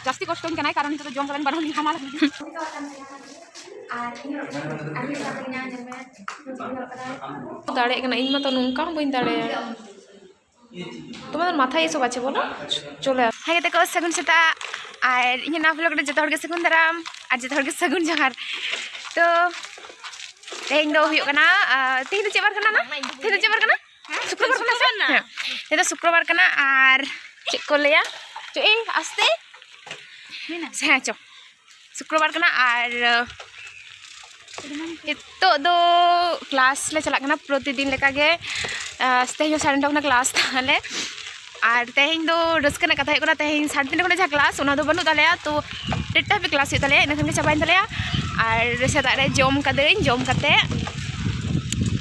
जास्ती कष्ट करना कारण तो जम करें बारह हमारा दाड़े इन मत नौका बी दाड़े तुम्हारे माथा ये सब आछे बोलो चलो हाय गते को सगुन सेता और इन ना ब्लॉग रे जतो हर के सगुन दाराम और जतो हर के सगुन जोहार तो तेहें दो हुयो कना तेहें दो चेबार कना ना तेहें दो चेबार कना शुक्रवार कना से तेहें दो शुक्रवार कना और चेक को लिया जो ए आस्ते हाँ चो शुक्रवार कना और तो दो क्लास ले चला कना प्रतिदिन लेका गे तेहें 9:30 क्लास ताले और तेहें दो रस्कना कथा होना तेहें 3:30 जहाँ क्लास उना दो बनू तालेया तो 1टा भी क्लास होता है इनखान चाबाइन तालेया और सेता रे जम कदें जम कते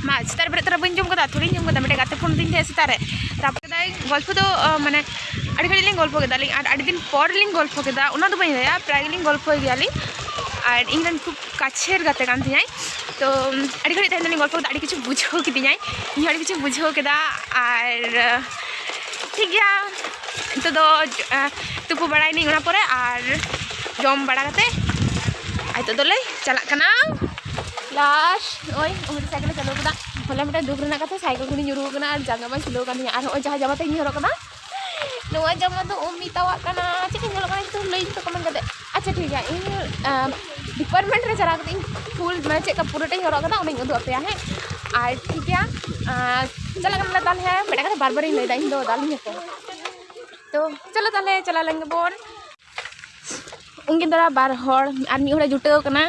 मा सेता रे बेरे बी जम कदा थोड़ी जम कदा मिटे गाते फोन दिन सेता रे तापर गल्प दो माने अड़ी घड़ी गल्प केदाली और अड़ी दिन पर गल्प केदा उना दो बई लाया प्राय लिंग गल्प गयाली और इन खूब काछेर गाते कान थी तो अड़ी घड़ी तेहें गल्प अड़ी किछु बुझाव किदियाई इन अड़ी किछु बुझाव केदा और ठीक गया तो दो तुपु बड़ाई नहीं उना परे और जम बड़ा कते आई तो दोले चला कना क्लास ओय मोटरसाइकिल चलो कदा होला मिटा दुख रना कथा साइकिल खुनी जुरु कना और जांगा मा चलो कनी और ओय जहां जाबाते इन हरो कना नोआ जमा तो उमी तावा कना चिक ᱧᱮᱞᱚᱜ कना तो लई तो कमेंट कदे अच्छा ठीक है इन डिपार्टमेंट रे चला कते फुल मैं चेक का पूराटा हरो कना उनी उदु अपया है और ठीक है चला कना ताल है बेटा कते बार बार इन लईदा इन दो दाल है तो चलो ताले चला लेंगे बोन उनकिन द्वारा बार हर और मी हड़े जुटाव कना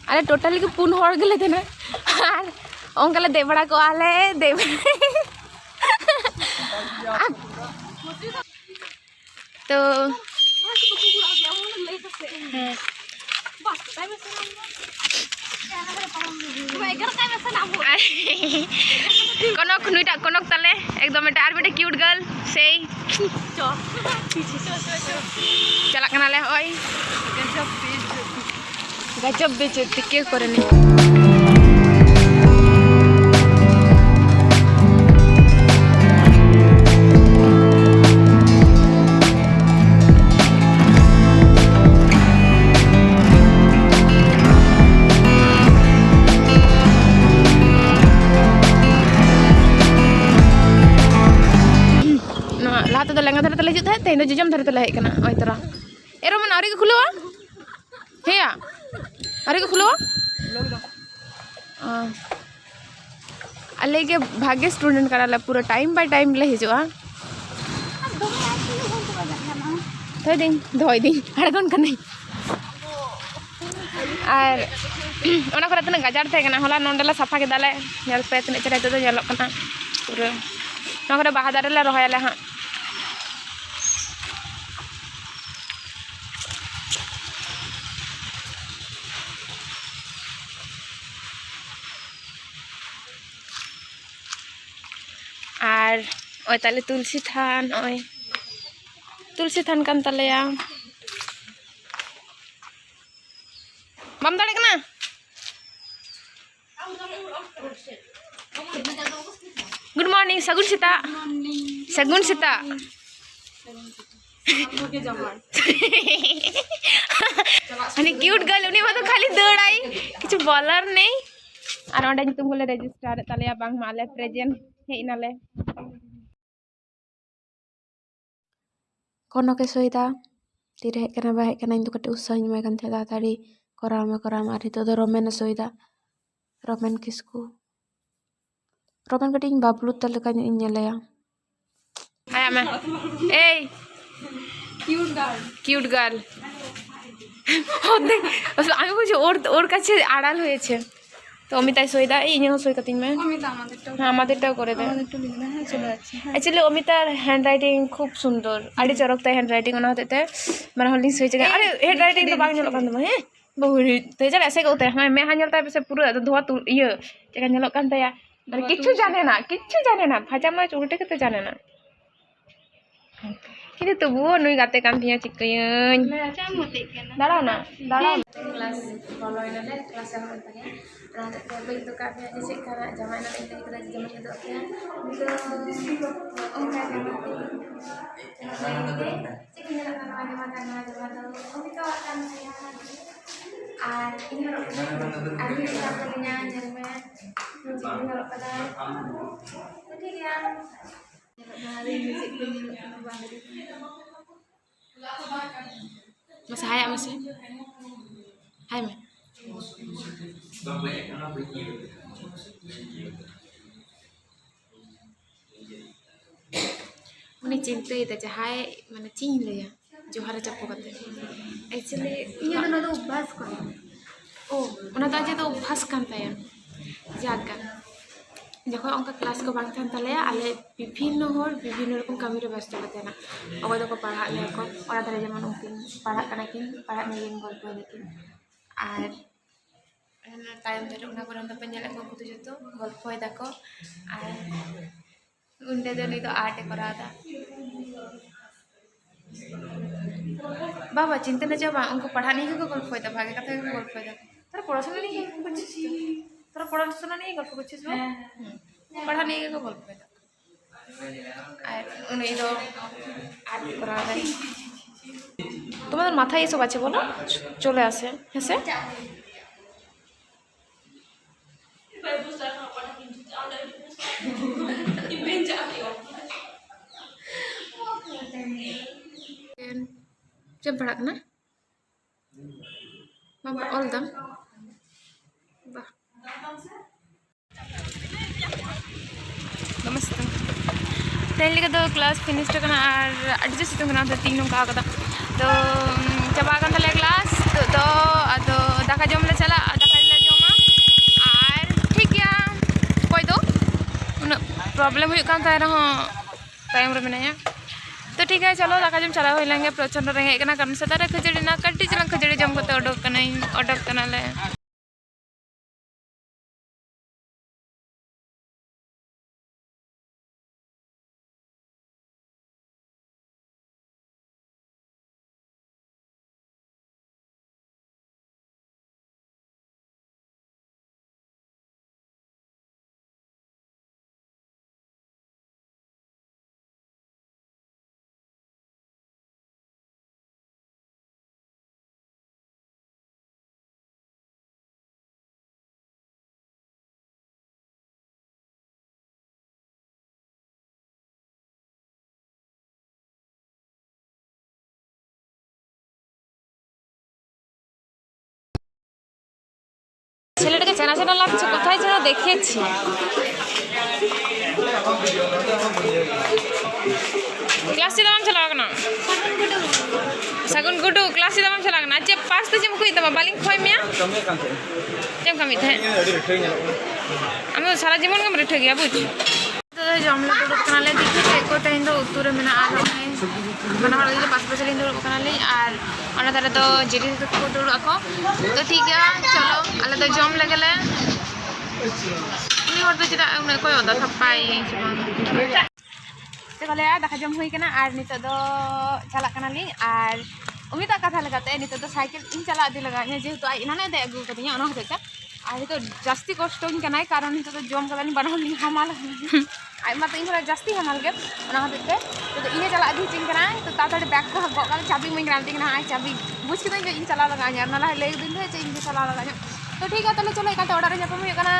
अरे टोटली के 4 हर गेले देना और ओंकले दे बड़ा को आले दे तो कनक नुईटा कनक ताले एकदम एटा आर बेटा क्यूट गर्ल से चला कना ले ओय गजब बेइज्जती के करनी लेंगा धरे तले हिजुत है तेहें जजम धरे तले हेकना ओय तरा एरो मन आरी के खुलवा हेया आरी के खुलवा अले के भाग्य स्टूडेंट कराला पूरा टाइम बाय टाइम ले हिजुआ थोय दिन धोय दिन अड़गन कने और ओना करे तने गाजार थे कना होला नोंडेला सफा के दाले नेल पे तने चरे तो नेलो कना पूरा ना करे बाहा दारे ला रहोयाले हां और ओय ताले तुलसी थान ओय तुलसी थान कान तालेया बम दाड़े कना गुड मॉर्निंग सगुन सीता अनि क्यूट गर्ल उनी तो खाली दौड़ाई किछु बॉलर नहीं और ओंडे तुम बोले रजिस्टर तालेया बांग माले प्रेजेंट हे इनाले कोनो के सोईदा तीरे हे कना बा हे कना इन तो कटे उत्साह में कन थे दाताड़ी कराम आरी तो रोमेन सोईदा रोमेन किसको रोमेन कटी इन बाबलू तले का इन नेलेया आया मैं ए क्यूट गर्ल होते बस আমি বুঝি ওর কাছে আড়াল হয়েছে तो अमिताई सोईदा इन सोई कती में हाँ আমাদেরটাও করে দে एक्चुअली अमितार हैंड राइटिंग खूब सुंदर आड़ी चरकता हैंड राइटिंग ओना होते माने होलिंग सोई जगह अरे हैंड राइटिंग तो बांग नेलो कान दो हैं बहुरी तो चल ऐसे कहते हैं मैं हां नेलता पे पूरा धोआ तू ये जगह नेलो कान तया किच्छु जाने ना भाजा माछ उल्टे कते जाने ना कि ini tubuh nui gate kan tinya cikayan dalau na kelas kalau ini deh kelas yang tanya nah tapi itu kami aja sih karena zaman itu kita zaman itu ya itu oh kayak masih hayat masih hai mah Mani cinta itu cahaya mana cinta ya Johar capo kate actually iya kan ada ubas kan oh una aja tuh ubhas kan taya jaga যখন অঙ্ক class को बांग थान तले आले विभिन्न रकम कमी रे व्यस्त कते ना अगो दो को पढ़ा ले को और तारे जेमन उनकिन पढ़ा कना किन पढ़ा में गल्प लेकिन আর টাইম ধরে উনা পর্যন্ত পেঞ্জালে को कुछ जतो गल्प होय दाको আর उनते जो नहीं तो आर्ट करा था बाबा चिंता न जब उनको पढ़ाने ही को गल्प होय था भागे कथा को गल्प होय था तेरा पढ़ाशोना नहीं कुछ तेरा पढ़ाशोना नहीं गल्प कुछ पढ़ाने ही को गल्प होय था আর উনি তো আর্ট করা যায় তোমাদের মাথায় এসব আছে বলো চলে আসে হ্যাঁ jam berak na mama all dam bah namaste पहले का तो क्लास फिनिश करना और एडजस्ट तो करना था तीनों का कदा तो जब आगन था क्लास तो अदो दाका जम ले चला दाका ले जमा और ठीक है कोई दो प्रॉब्लम हुई कान ताय रहो टाइम रे मेनाया तो ठीक है चलो दाका जम चला होई लेंगे प्रचंड रेंगे कना कारण से तारे खजड़ी ना कट्टी चला खजड़ी जम को ओडक कना ले ছেলেটাকে চেনা চেনা লাগছে কোথায় যেন দেখেছি ক্লাসে দাম চলা না সাগুন গুডু ক্লাসে দাম চলা না যে পাঁচ তো জিম কই দাম বালিং খয় মিয়া যেম কামি থাকে আমি সারা জীবন কাম রেঠে গিয়া বুঝ তো জমলে তো কানালে দেখি को टाइम दो उतरे में आ रहे बना वाला जो पास पास लिंदो कनाले और अना तारे तो जेडी तो को दौड़ आको तो ठीक है चलो आले तो जम लगले नी और तो जेदा कोई ओदा थपाई ते कहले दाका जम हुई कना और नितो दो चला कनाली और उमी ता कथा लगाते नितो तो साइकिल इन चला दे लगा जेहेतु आई इनाने दे अगु कदिया अना होते और तो जास्ती कष्ट कनाय कारण नितो तो जम कदानी बनावली हमाल आयमा तो इन जास्ती हमाल के ओना होते तो इने चला दी चिन कना तो ताताड़े बैग को गल चाबी मैं ग्रांति कना आई चाबी बुझ के इन चला लगा यार नाला ले दिन है इन चला लगा तो ठीक है तले चलो एकाते ऑर्डर जापम हुई कना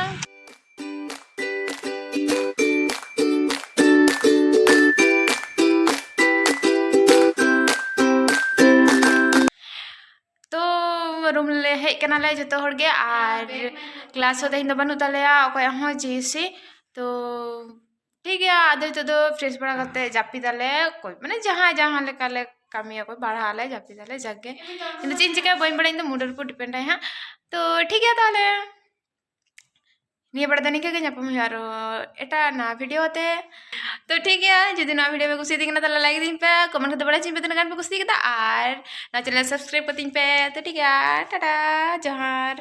रूम ले हेज कना ले जतो हर गे और क्लास होते हिंद बनु तलेया ओकय हो जीसी तो ठीक है आदे तो फ्रेश बड़ा करते जापी दाले कोई माने जहाँ जहाँ लेका ले कमी कोई बढ़ा ले जापी दाले जाके इन चिन चिका बन बड़ा इन मूडर पर डिपेंड है हाँ तो ठीक है ताले निये बड़ा दनी के ᱧᱟᱯᱟᱢ यार एटा ना वीडियो होते तो ठीक है जदि ना वीडियो में कुछ दिखना तो लाइक दिन पे कमेंट करते बड़ा चिन पे गान पे कुछ दिखता और ना चैनल सब्सक्राइब करती पे तो ठीक है टाटा जोहार।